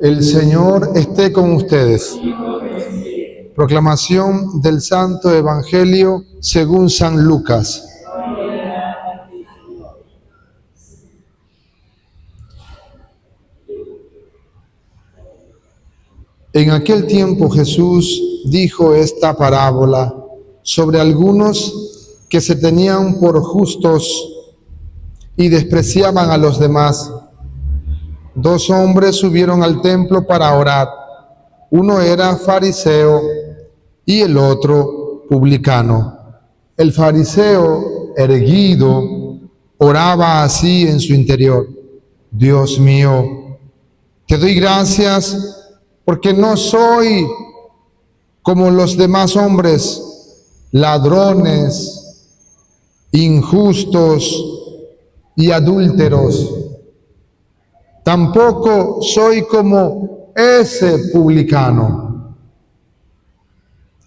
El Señor esté con ustedes. Proclamación del Santo Evangelio según San Lucas. En aquel tiempo Jesús dijo esta parábola sobre algunos que se tenían por justos y despreciaban a los demás. Dos hombres subieron al templo para orar. Uno era fariseo y el otro publicano. El fariseo, erguido, oraba así en su interior: Dios mío, te doy gracias porque no soy como los demás hombres, ladrones, injustos y adúlteros. Tampoco soy como ese publicano.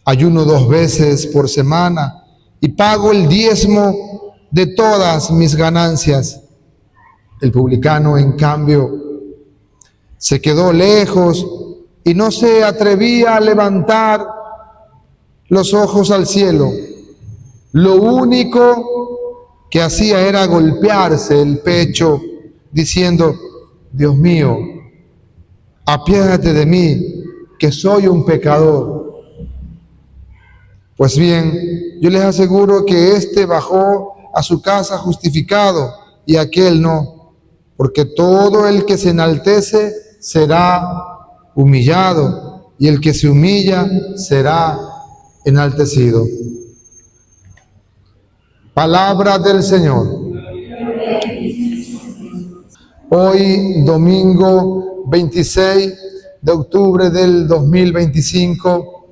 Ayuno 2 veces por semana y pago el diezmo de todas mis ganancias. El publicano, en cambio, se quedó lejos y no se atrevía a levantar los ojos al cielo. Lo único que hacía era golpearse el pecho, diciendo: Dios mío, apiádate de mí, que soy un pecador. Pues bien, yo les aseguro que éste bajó a su casa justificado y aquel no, porque todo el que se enaltece será humillado, y el que se humilla será enaltecido. Palabra del Señor. Hoy, domingo 26 de octubre del 2025,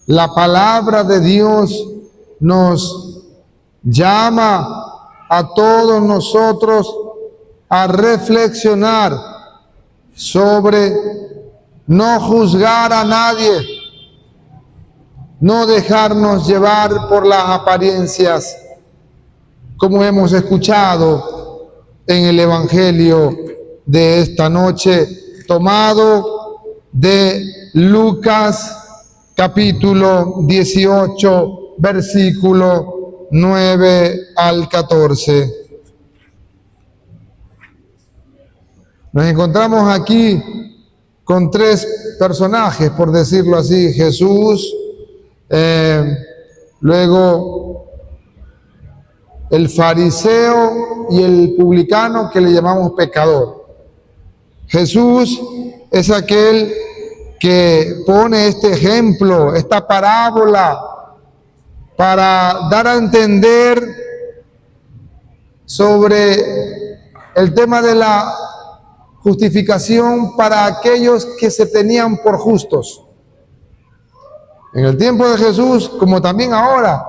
la palabra de Dios nos llama a todos nosotros a reflexionar sobre no juzgar a nadie, no dejarnos llevar por las apariencias, como hemos escuchado en el Evangelio de esta noche, tomado de Lucas capítulo 18, versículo 9 al 14. Nos encontramos aquí con 3 personajes, por decirlo así: Jesús, luego el fariseo y el publicano, que le llamamos pecador. Jesús es aquel que pone este ejemplo, esta parábola, para dar a entender sobre el tema de la justificación para aquellos que se tenían por justos. En el tiempo de Jesús, como también ahora,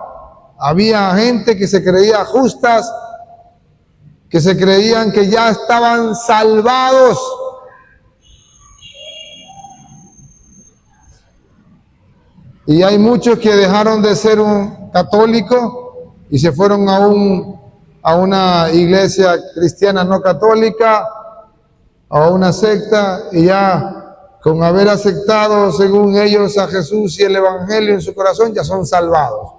había gente que se creía justas, que se creían que ya estaban salvados. Y hay muchos que dejaron de ser un católico y se fueron a una iglesia cristiana no católica, a una secta, y ya con haber aceptado, según ellos, a Jesús y el Evangelio en su corazón, ya son salvados.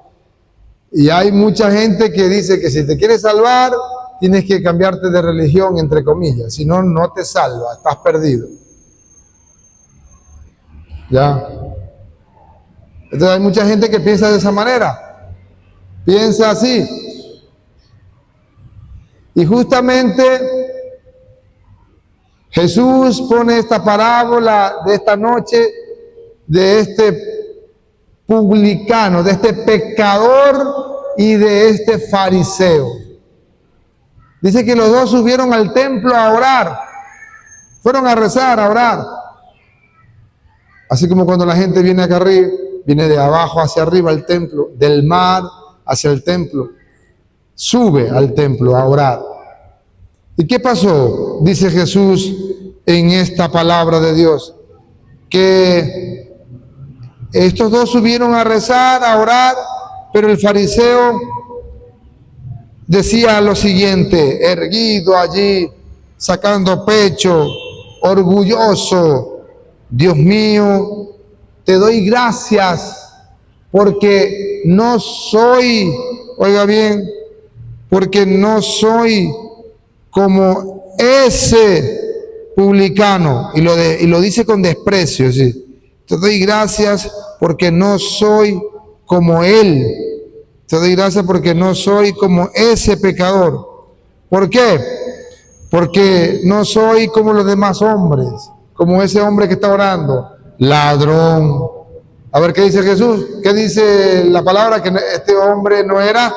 Y hay mucha gente que dice que si te quieres salvar, tienes que cambiarte de religión, entre comillas, si no, no te salva, estás perdido. ¿Ya? Entonces hay mucha gente que piensa de esa manera, piensa así. Y justamente Jesús pone esta parábola de esta noche de este publicano, de este pecador y de este fariseo. Dice que los dos subieron al templo a orar, fueron a rezar, a orar. Así como cuando la gente viene acá arriba, viene de abajo hacia arriba al templo, del mar hacia el templo, sube al templo a orar. ¿Y qué pasó? Dice Jesús en esta palabra de Dios, que estos dos subieron a rezar, a orar, pero el fariseo decía lo siguiente, erguido allí, sacando pecho, orgulloso, Dios mío, te doy gracias porque no soy, oiga bien, porque no soy como ese publicano, y lo dice con desprecio, ¿sí? Te doy gracias porque no soy como él. Te doy gracias porque no soy como ese pecador. ¿Por qué? Porque no soy como los demás hombres, como ese hombre que está orando, ladrón. A ver, ¿qué dice Jesús? ¿Qué dice la palabra? Que este hombre no era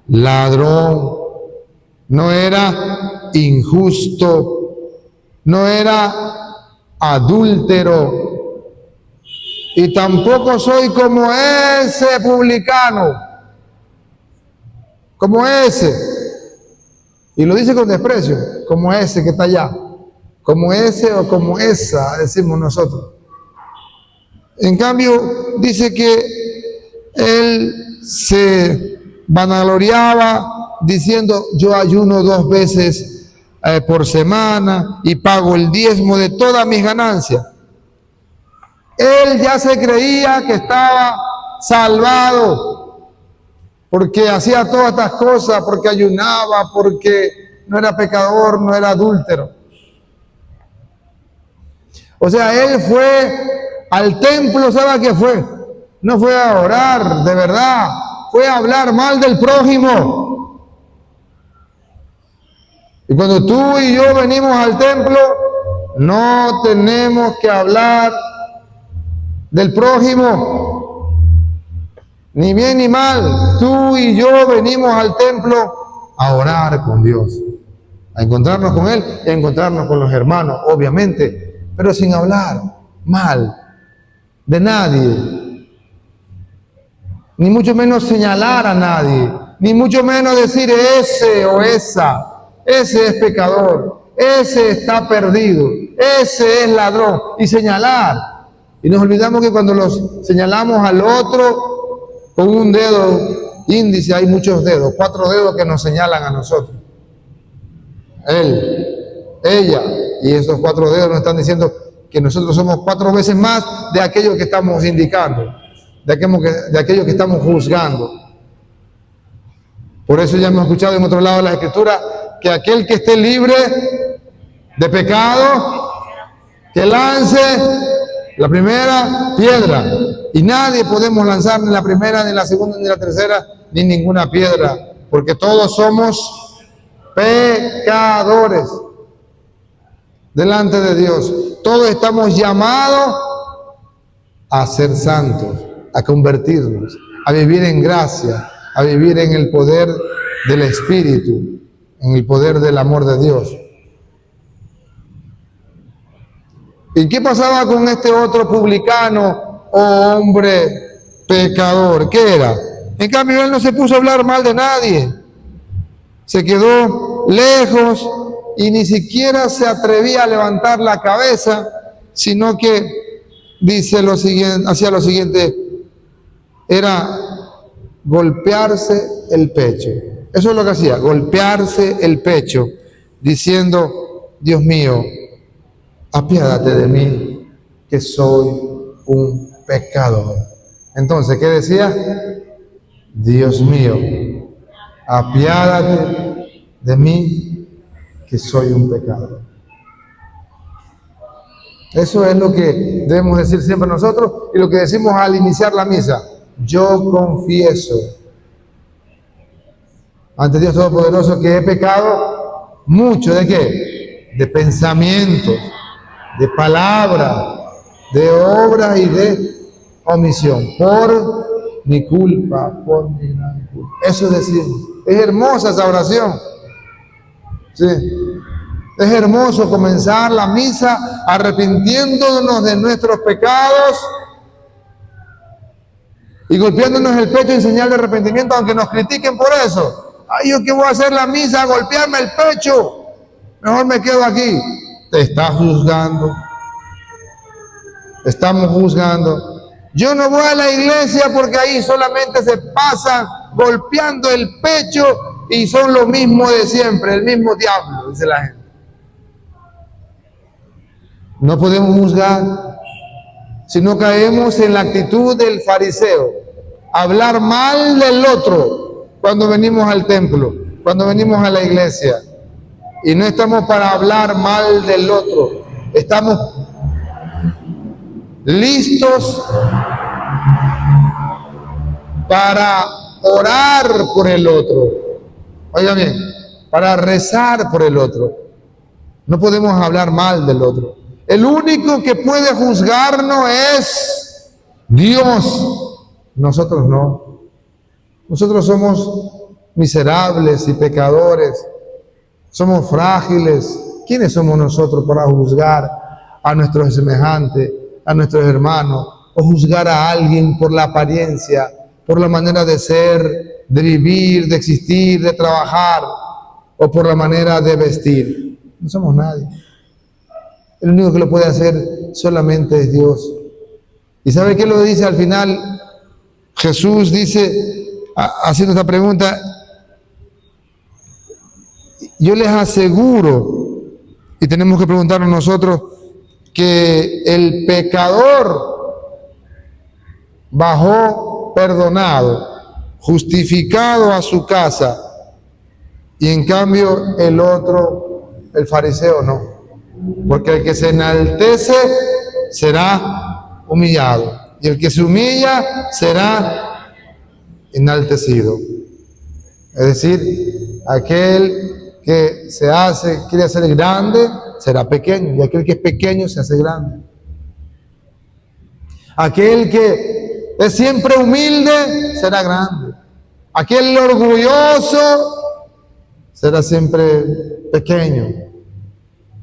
ladrón, no era injusto, no era adúltero, y tampoco soy como ese publicano, como ese. Y lo dice con desprecio, como ese que está allá, como ese o como esa, decimos nosotros. En cambio, dice que él se vanagloriaba diciendo: yo ayuno 2 veces por semana y pago el diezmo de todas mis ganancias. Él ya se creía que estaba salvado porque hacía todas estas cosas, porque ayunaba, porque no era pecador, no era adúltero. O sea, él fue al templo, ¿sabe a qué fue? No fue a orar, de verdad, fue a hablar mal del prójimo. Y cuando tú y yo venimos al templo, no tenemos que hablar del prójimo, ni bien ni mal. Tú y yo venimos al templo a orar con Dios, a encontrarnos con Él y a encontrarnos con los hermanos, obviamente, pero sin hablar mal de nadie, ni mucho menos señalar a nadie, ni mucho menos decir ese o esa, ese es pecador, ese está perdido, ese es ladrón, y señalar. Y nos olvidamos que cuando los señalamos al otro con un dedo índice, hay muchos dedos, 4 dedos que nos señalan a nosotros. Él, ella, y esos 4 dedos nos están diciendo que nosotros somos 4 veces más de aquello que estamos indicando, de aquello que estamos juzgando. Por eso ya hemos escuchado en otro lado de la Escritura que aquel que esté libre de pecado, que lance la primera piedra. Y nadie podemos lanzar ni la primera, ni la segunda, ni la tercera, ni ninguna piedra, porque todos somos pecadores delante de Dios. Todos estamos llamados a ser santos, a convertirnos, a vivir en gracia, a vivir en el poder del Espíritu, en el poder del amor de Dios. ¿Y qué pasaba con este otro publicano o hombre pecador? ¿Qué era? En cambio, él no se puso a hablar mal de nadie. Se quedó lejos y ni siquiera se atrevía a levantar la cabeza, sino que dice lo siguiente, hacía lo siguiente, era golpearse el pecho. Eso es lo que hacía, golpearse el pecho, diciendo: Dios mío, apiádate de mí, que soy un pecador. Entonces, ¿qué decía? Dios mío, apiádate de mí, que soy un pecador. Eso es lo que debemos decir siempre nosotros y lo que decimos al iniciar la misa. Yo confieso ante Dios Todopoderoso que he pecado mucho. ¿De qué? De pensamientos, de palabra, de obra y de omisión, por mi culpa, por mi gran culpa. Eso es decir, es hermosa esa oración. Sí. Es hermoso comenzar la misa arrepintiéndonos de nuestros pecados y golpeándonos el pecho en señal de arrepentimiento, aunque nos critiquen por eso. Ay, ¿yo qué voy a hacer la misa? A golpearme el pecho. Mejor me quedo aquí. Te está juzgando. Estamos juzgando. Yo no voy a la iglesia porque ahí solamente se pasan golpeando el pecho y son lo mismo de siempre, el mismo diablo, dice la gente. No podemos juzgar, si no caemos en la actitud del fariseo, hablar mal del otro cuando venimos al templo, cuando venimos a la iglesia. Y no estamos para hablar mal del otro, estamos listos para orar por el otro. Oiga bien, para rezar por el otro. No podemos hablar mal del otro. El único que puede juzgarnos es Dios. Nosotros no. Nosotros somos miserables y pecadores. Somos frágiles. ¿Quiénes somos nosotros para juzgar a nuestros semejantes, a nuestros hermanos, o juzgar a alguien por la apariencia, por la manera de ser, de vivir, de existir, de trabajar, o por la manera de vestir? No somos nadie. El único que lo puede hacer solamente es Dios. ¿Y sabe qué lo dice al final? Jesús dice, haciendo esta pregunta, yo les aseguro, y tenemos que preguntarnos nosotros, que el pecador bajó perdonado, justificado a su casa, y en cambio el otro, el fariseo, no. Porque el que se enaltece será humillado, y el que se humilla será enaltecido. Es decir, aquel que quiere hacer grande, será pequeño, y aquel que es pequeño se hace grande. Aquel que es siempre humilde será grande. Aquel orgulloso será siempre pequeño.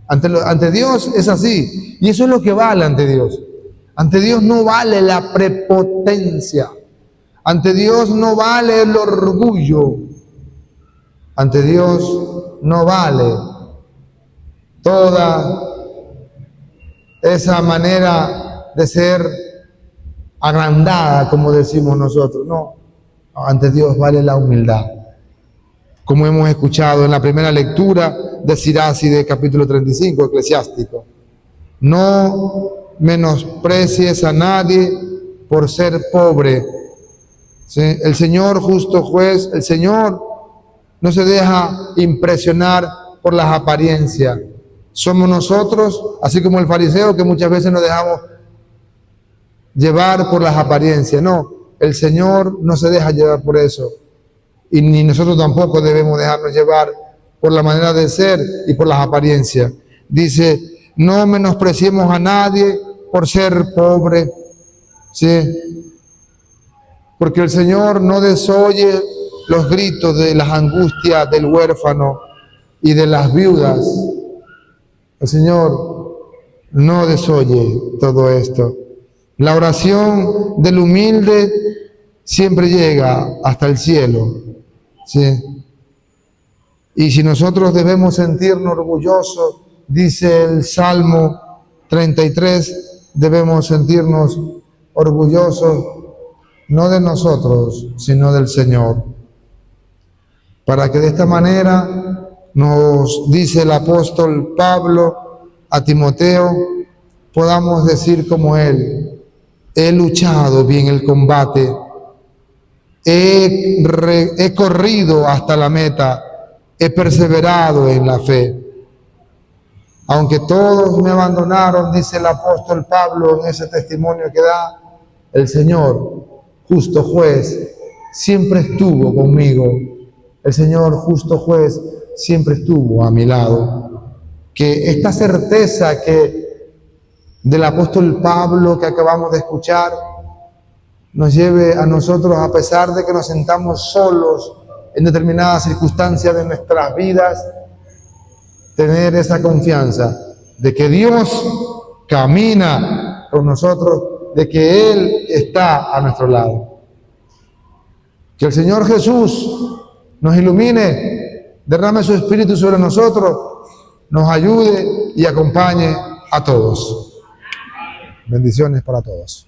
Ante Dios es así, y eso es lo que vale ante Dios. Ante Dios no vale la prepotencia, ante Dios no vale el orgullo, ante Dios no vale toda esa manera de ser agrandada, como decimos nosotros. No, ante Dios vale la humildad. Como hemos escuchado en la primera lectura de Sirach de capítulo 35, eclesiástico. No menosprecies a nadie por ser pobre. ¿Sí? El Señor justo juez, el Señor no se deja impresionar por las apariencias. Somos nosotros, así como el fariseo, que muchas veces nos dejamos llevar por las apariencias. No, el Señor no se deja llevar por eso. Y ni nosotros tampoco debemos dejarnos llevar por la manera de ser y por las apariencias. Dice, no menospreciemos a nadie por ser pobre, ¿sí? Porque el Señor no desoye los gritos de las angustias del huérfano y de las viudas. El Señor no desoye todo esto. La oración del humilde siempre llega hasta el cielo. ¿Sí? Y si nosotros debemos sentirnos orgullosos, dice el Salmo 33, debemos sentirnos orgullosos no de nosotros, sino del Señor. Para que de esta manera, nos dice el apóstol Pablo a Timoteo, podamos decir como él: he luchado bien el combate, he corrido hasta la meta, he perseverado en la fe. Aunque todos me abandonaron, dice el apóstol Pablo en ese testimonio que da, el Señor, justo juez, siempre estuvo conmigo. El Señor, justo juez, siempre estuvo a mi lado. Que esta certeza del apóstol Pablo que acabamos de escuchar nos lleve a nosotros, a pesar de que nos sentamos solos en determinadas circunstancias de nuestras vidas, tener esa confianza de que Dios camina con nosotros, de que Él está a nuestro lado. Que el Señor Jesús nos ilumine, derrame su Espíritu sobre nosotros, nos ayude y acompañe a todos. Bendiciones para todos.